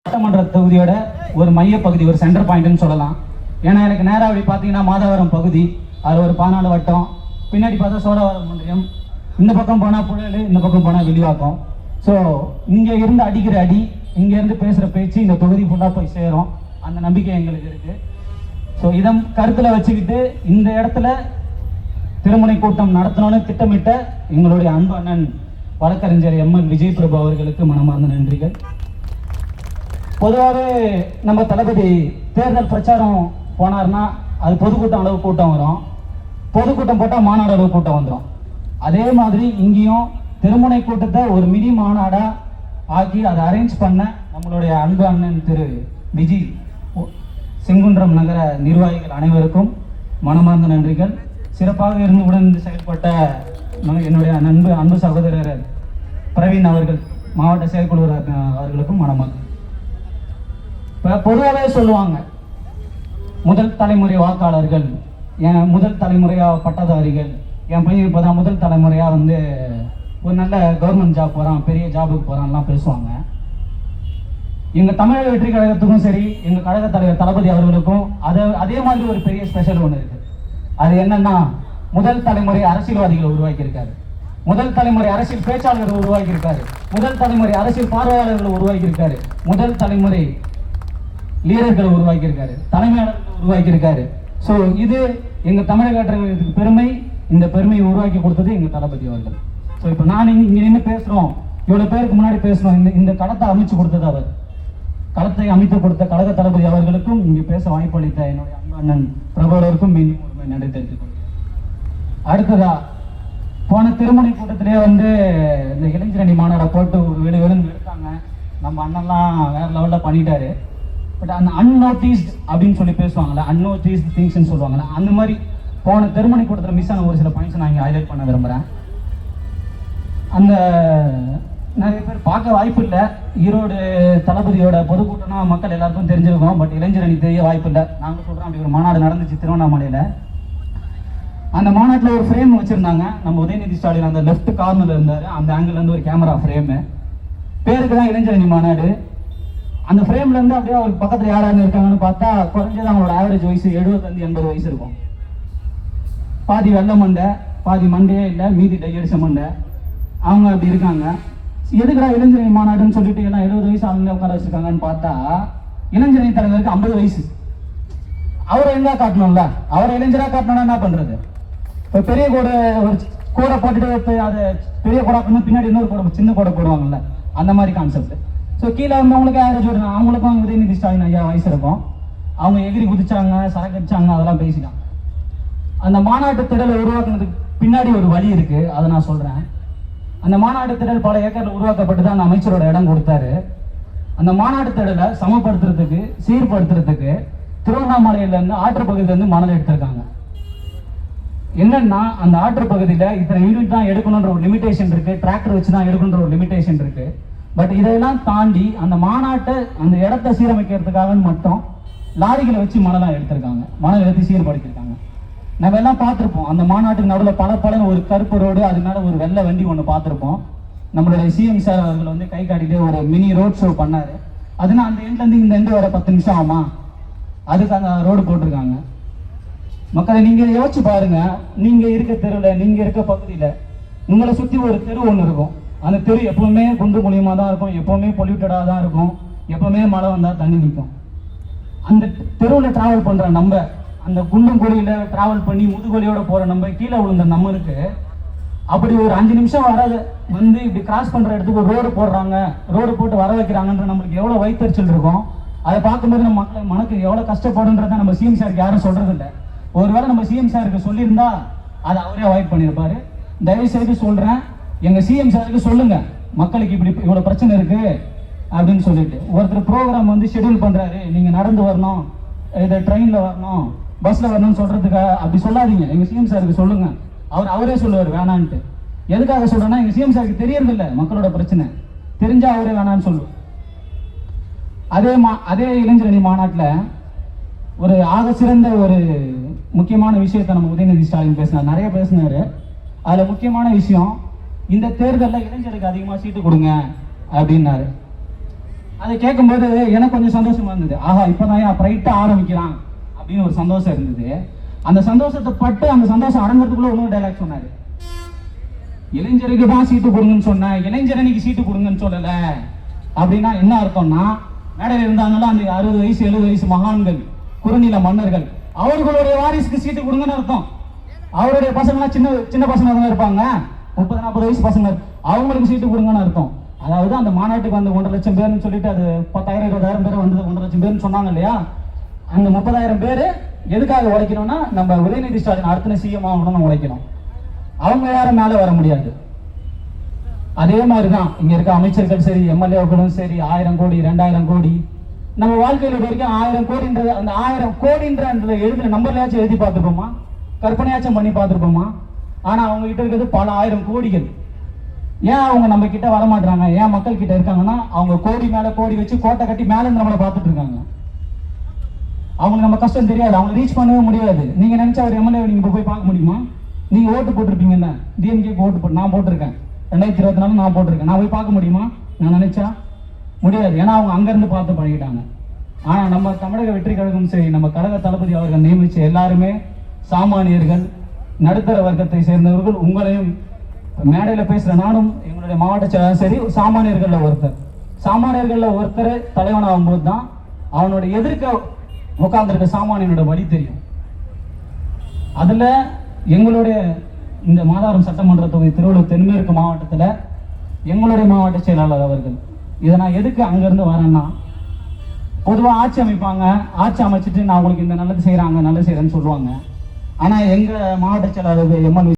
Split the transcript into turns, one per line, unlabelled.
சட்டமன்ற தொகுதியோட ஒரு மைய பகுதி, ஒரு சென்டர் பாயிண்ட்னு சொல்லலாம். ஏன்னா எனக்கு நேராக அப்படி பார்த்தீங்கன்னா மாதவரம் பகுதி, அது ஒரு 14 வட்டம், பின்னாடி பார்த்தா சோழவரம் ஒன்றியம், இந்த பக்கம் போனால் புழல், இந்த பக்கம் போனால் வில்லிவாக்கம். ஸோ இங்கே இருந்து அடிக்கிற அடி, இங்கேருந்து பேசுகிற பேச்சு இந்த தொகுதி ஃபுல்லாக போய் சேரும், அந்த நம்பிக்கை எங்களுக்கு இருக்குது. ஸோ இதை கருத்தில் வச்சுக்கிட்டு இந்த இடத்துல திருமுனை கூட்டம் நடத்தணும்னு திட்டமிட்ட எங்களுடைய அன்பு அண்ணன் வழக்கறிஞர் எம்எல் விஜய் பிரபு அவர்களுக்கு மனமார்ந்த நன்றிகள். பொதுவாகவே நம்ம தளபதி தேர்தல் பிரச்சாரம் போனார்னா அது பொதுக்கூட்டம் அளவு கூட்டம் வரும், பொதுக்கூட்டம் போட்டால் மாநாடு அளவு கூட்டம் வந்துடும். அதே மாதிரி இங்கேயும் திருமுனை கூட்டத்தை ஒரு மினி மாநாடா ஆக்கி அதை அரேஞ்ச் பண்ண நம்மளுடைய அன்பு அண்ணன் திரு விஜய், செங்குன்றம் நகர நிர்வாகிகள் அனைவருக்கும் மனமார்ந்த நன்றிகள். சிறப்பாக இருந்து உடன் செயல்பட்ட என்னுடைய அன்பு சகோதரர் பிரவீன் அவர்கள், மாவட்ட செயற்குழு அவர்களுக்கும் மனமார்ந்த. இப்போ பொதுவாகவே சொல்லுவாங்க, முதல் தலைமுறை வாக்காளர்கள், என் முதல் தலைமுறையாக பட்டதாரிகள், என் பையன் இப்போ தான் முதல் தலைமுறையாக வந்து ஒரு நல்ல கவர்மெண்ட் ஜாப் போகிறான், பெரிய ஜாபுக்கு போகிறான்லாம் பேசுவாங்க. எங்கள் தமிழக வெற்றி கழகத்துக்கும் சரி, எங்கள் கழக தலைவர் தளபதி அவர்களுக்கும் அதே மாதிரி ஒரு பெரிய ஸ்பெஷல் ஒன்று இருக்குது. அது என்னன்னா, முதல் தலைமுறை அரசியல்வாதிகளை உருவாக்கியிருக்காரு, முதல் தலைமுறை அரசியல் பேச்சாளர்களை உருவாக்கியிருக்காரு, முதல் தலைமுறை அரசியல் பார்வையாளர்களை உருவாக்கியிருக்காரு, முதல் தலைமுறை லீடர்களை உருவாக்கியிருக்காரு, தலைமையாளர்களை உருவாக்கியிருக்காரு. ஸோ இது எங்கள் தமிழக பெருமை. இந்த பெருமையை உருவாக்கி கொடுத்தது எங்கள் தளபதி அவர்கள். ஸோ இப்போ நான் இங்கே நின்று பேசுகிறோம், இவ்வளோ பேருக்கு முன்னாடி பேசுகிறோம், இந்த களத்தை அமைச்சு கொடுத்தது அவர். களத்தை அமைத்து கொடுத்த கழக தளபதி அவர்களுக்கும் இங்கே பேச வாய்ப்பளித்த என்னுடைய அன்பு அண்ணன் பிரபுவருக்கும் மீண்டும் ஒரு நன்றி தெரிவித்துக் கொள்கிறேன். அடுத்ததா, போன திருமுனை கூட்டத்திலே வந்து இந்த இளைஞரணி மாநாடை போட்டு ஒரு வெளிவெளிந்து எடுத்தாங்க. நம்ம அண்ணன்லாம் வேற லெவலில் பண்ணிட்டாரு. பட் அந்த அன்னோட்டீஸ்ட் அப்படின்னு சொல்லி பேசுவாங்கள்ல, அன்னோட்டீஸ்ட் திங்ஸ்ன்னு சொல்லுவாங்கள்ல, அந்த மாதிரி போன திருமணி கூட்டத்தில் மிஸ் ஆன ஒரு சில பாயிண்ட்ஸ் நான் இங்கே ஹைலைட் பண்ண விரும்புகிறேன். அந்த நிறைய பேர் பார்க்க வாய்ப்பு இல்லை, ஈரோடு தளபதியோட பொதுக்கூட்டம்னா மக்கள் எல்லாருக்கும் தெரிஞ்சிருக்கும், பட் இளைஞரணி தெரிய வாய்ப்பு இல்லை. நாங்கள் சொல்கிறோம், அப்படி ஒரு மாநாடு நடந்துச்சு திருவண்ணாமலையில். அந்த மாநாட்டில் ஒரு ஃப்ரேம் வச்சுருந்தாங்க, நம்ம உதயநிதி ஸ்டாலின் அந்த லெஃப்ட் கார்னரில் இருந்தார், அந்த ஆங்கிள்லேருந்து ஒரு கேமரா ஃப்ரேமு, பேருக்கு தான் இளைஞரணி மாநாடு. அந்த ஃப்ரேம்லேருந்து அப்படியே ஒரு பக்கத்தில் யாராவது இருக்காங்கன்னு பார்த்தா குறைஞ்சது அவங்களோட ஆவரேஜ் வயசு 75-80 வயசு இருக்கும். பாதி வெள்ளை மண்டை, பாதி மண்டையே இல்லை, மீதி டையடிச்ச மண்டை, அவங்க அப்படி இருக்காங்க. எதுக்குடா இளைஞரணி மாநாடுன்னு சொல்லிட்டு எல்லாம் 70 வயசு ஆளுங்களே உட்கார வச்சிருக்காங்கன்னு பார்த்தா இளைஞரணி தலைவருக்கு 50 வயசு. அவரை எங்க காட்டணும்ல, அவரை இளைஞராக காட்டணும்னா என்ன பண்றது? இப்போ பெரிய கூடை ஒரு கூடை போட்டுட்டு அதை பெரிய கூடை பின்னாடி இன்னொரு கூடை சின்ன கூடை போடுவாங்கல்ல, அந்த மாதிரி கான்செப்ட். ஸோ கீழே வந்தவங்களுக்கு ஆவரேஜ் ஒரு அவங்களுக்கும் உதயநிதி ஸ்டாலின் ஐயா வயசு இருக்கும். அவங்க எகிரி குதிச்சாங்க, சரக்கு அடிச்சாங்க, அதெல்லாம் பேசிட்டாங்க. அந்த மாநாட்டு திடலை உருவாக்குனதுக்கு பின்னாடி ஒரு வழி இருக்கு, அதை நான் சொல்றேன். அந்த மாநாட்டு திடல் பல ஏக்கர்ல உருவாக்கப்பட்டு தான் அந்த அமைச்சரோட இடம் கொடுத்தாரு. அந்த மாநாட்டு திடலை சமப்படுத்துறதுக்கு, சீர்படுத்துறதுக்கு திருவண்ணாமலையிலேருந்து ஆற்றுப்பகுதியிலேருந்து மணல் எடுத்திருக்காங்க. என்னன்னா, அந்த ஆற்றுப்பகுதியில் இத்தனை யூனிட் தான் எடுக்கணுன்ற ஒரு லிமிடேஷன் இருக்கு, டிராக்டர் வச்சு தான் எடுக்கணுன்ற ஒரு லிமிடேஷன் இருக்கு. பட் இதையெல்லாம் தாண்டி அந்த மாநாட்டை, அந்த இடத்தை சீரமைக்கிறதுக்காக மட்டும் லாரிகளை வச்சு மணலாம் எடுத்திருக்காங்க, மணல் எடுத்து சீர்படுத்திருக்காங்க. நம்ம எல்லாம் பார்த்துருப்போம், அந்த மாநாட்டுக்கு நடுவில் பல ஒரு கருப்பு ரோடு, அதனால ஒரு வெள்ளை வண்டி ஒன்று பார்த்துருப்போம். நம்மளுடைய சிஎம் சார் அவர்கள் வந்து கை காட்டிட்டு ஒரு மினி ரோட் ஷோ பண்ணாரு. அதுனா அந்த எண்ட்லேருந்து இந்த எண்டு வர 10 நிமிஷம் ஆகுமா, அதுக்கு அந்த ரோடு போட்டிருக்காங்க. மக்களை நீங்கள் யோசிச்சு பாருங்க, நீங்கள் இருக்க தெருவில், நீங்கள் இருக்க பகுதியில் உங்களை சுற்றி ஒரு தெரு ஒன்று இருக்கும். அந்த தெரு எப்பவுமே குண்டு குழியமாக தான் இருக்கும், எப்பவுமே பொல்யூட்டடாக தான் இருக்கும், எப்பவுமே மழை வந்தால் தண்ணி நிற்கும். அந்த தெருவில் டிராவல் பண்ணுற நம்ம, அந்த குண்டும் குழியில் டிராவல் பண்ணி முதுகொலியோட போகிற நம்ம, கீழே விழுந்த நம்மளுக்கு அப்படி ஒரு 5 நிமிஷம் வந்து இப்படி கிராஸ் பண்ணுற இடத்துக்கு ஒரு ரோடு போடுறாங்க, ரோடு போட்டு வர வைக்கிறாங்கன்ற நம்மளுக்கு எவ்வளோ வயிற்றுச்சல் இருக்கும். அதை பார்க்கும்போது நம்ம மக்கள் மனக்கு எவ்வளோ கஷ்டப்படுன்றதை நம்ம சிஎம் சாருக்கு யாரும் சொல்கிறது இல்லை. ஒருவேளை நம்ம சிஎம் சாருக்கு சொல்லியிருந்தா அதை அவரே அவாய்ட் பண்ணியிருப்பாரு. தயவுசெய்து சொல்கிறேன், எங்கள் சிஎம் சாருக்கு சொல்லுங்க, மக்களுக்கு இப்படி இவ்வளோ பிரச்சனை இருக்கு அப்படின்னு சொல்லிட்டு. ஒருத்தர் ப்ரோக்ராம் வந்து ஷெடியூல் பண்ணுறாரு, நீங்கள் நடந்து வரணும், இதை ட்ரெயினில் வரணும், பஸ்ஸில் வரணும்னு சொல்கிறதுக்காக அப்படி சொல்லாதீங்க. எங்கள் சிஎம் சாருக்கு சொல்லுங்கள், அவரே சொல்லுவார் வேணான்ட்டு. எதுக்காக சொல்கிறேன்னா, எங்கள் சிஎம் சாருக்கு தெரியறதில்ல மக்களோட பிரச்சனை, தெரிஞ்சால் அவரே வேணான்னு சொல்லுவோம். அதே இளைஞரணி மாநாட்டில் ஒரு ஆக சிறந்த ஒரு முக்கியமான விஷயத்தை நம்ம உதயநிதி ஸ்டாலின் பேசினார், நிறைய பேசினார். அதில் முக்கியமான விஷயம், இந்த தேர்தலில் இளைஞருக்கு அதிகமாக சீட்டு கொடுங்க அப்படின்னாரு. அதை கேட்கும்போது எனக்கு கொஞ்சம் சந்தோஷமா இருந்தது. ஆஹா, இப்பதான் பிரைட்டா ஆரம்பிக்கிறான் அப்படின்னு ஒரு சந்தோஷம் இருந்தது. அந்த சந்தோஷத்தை பட்டு அந்த சந்தோஷம் அடங்கிறதுக்குள்ள இன்னொரு டைலாக் சொன்னாரு. இளைஞருக்கு தான் சீட்டு கொடுங்கன்னு சொன்னேன், இளைஞரணிக்கு சீட்டு கொடுங்கன்னு சொல்லல. அப்படின்னா என்ன அர்த்தம்னா, மேடையில் இருந்தாங்கன்னா அந்த 60 வயசு 70 வயசு மகான்கள், குறுநில மன்னர்கள், அவர்களுடைய வாரிசுக்கு சீட்டு கொடுங்கன்னு அர்த்தம். அவருடைய பசங்களாம் சின்ன சின்ன பசங்க தான் இருப்பாங்க, 30-40 வயசு பசங்க, அவங்களுக்கு சீட்டு கொடுங்கன்னு அர்த்தம். அதாவது அந்த மாநாட்டுக்கு வந்து 1.5 லட்சம் பேர்னு சொல்லிட்டு அது 10,000-20,000 பேர் வந்து 1.5 லட்சம் பேர்னு சொன்னாங்க இல்லையா? அந்த 30,000 பேர் எதுக்காக உழைக்கணும்னா, நம்ம உதயநிதி ஸ்டாலின் அடுத்த சிஎம் ஆகணும்னு உழைக்கணும். அவங்க யாரும் மேலே வர முடியாது. அதே மாதிரிதான் இங்க இருக்க அமைச்சர்கள் சரி, எம்எல்ஏக்களும் சரி, 1000 கோடி 2000 கோடி நம்ம வாழ்க்கையில வரைக்கும் 1000 கோடின்ற அந்த 1000 கோடின்ற அந்த எழுதுற நம்பர்லயாச்சும் எழுதி பார்த்துருப்போமா? கற்பனையாச்சும் பண்ணி பார்த்துருப்போமா? ஆனா அவங்க கிட்ட இருக்கிறது பல 1000 கோடிகள். ஏன் அவங்க நம்ம கிட்ட வரமாட்டாங்க? ஏன் மக்கள் கிட்ட இருக்காங்கன்னா, அவங்க கோடி மேல கோடி வச்சு கோட்டை கட்டி மேல இருந்து நம்மளை பார்த்துட்டு இருக்காங்க. அவங்களுக்கு நம்ம கஷ்டம் தெரியாது, அவங்க ரீச் பண்ணவே முடியாது. நீங்க நினைச்சா ஒரு எம்எல்ஏ நீங்க போய் பார்க்க முடியுமா? நீங்க ஓட்டு போட்டிருப்பீங்கல்ல, டிஎம்கேக்கு ஓட்டு போட்டு நான் போட்டிருக்கேன், 2024 நான் போட்டிருக்கேன். நான் போய் பார்க்க முடியுமா? நான் நினைச்சா முடியாது. ஏன்னா அவங்க அங்கிருந்து பார்த்து பழகிட்டாங்க. ஆனா நம்ம தமிழக வெற்றி கழகம் சரி, நம்ம கழக தளபதி அவர்கள் நியமிச்ச எல்லாருமே சாமானியர்கள், நடுத்தர வர்க்கத்தை சேர்ந்தவர்கள். உங்களையும் மேடையில பேசுற நானும் எங்களுடைய மாவட்ட செயலாளர் சரி, சாமானியர்கள்ல ஒருத்தர். சாமானியர்கள்ல ஒருத்தர் தலைவனாகும் போது தான் அவனுடைய எதிர்க்க உட்கார்ந்துருக்க சாமானியனோட வழி தெரியும். அதுல எங்களுடைய இந்த மாதாரம் சட்டமன்ற தொகுதி திருவள்ளூர் தென்மேற்கு மாவட்டத்தில் எங்களுடைய மாவட்ட செயலாளர் அவர்கள், இதை நான் எதுக்கு அங்கிருந்து வரேன்னா, பொதுவாக ஆட்சி அமைப்பாங்க, ஆட்சி அமைச்சிட்டு நான் உங்களுக்கு இந்த நல்லது செய்யறாங்க நல்லது செய்யறேன்னு சொல்லுவாங்க. ஆனா எங்க மாவட்ட செயலாளர் எம்எல்ஏ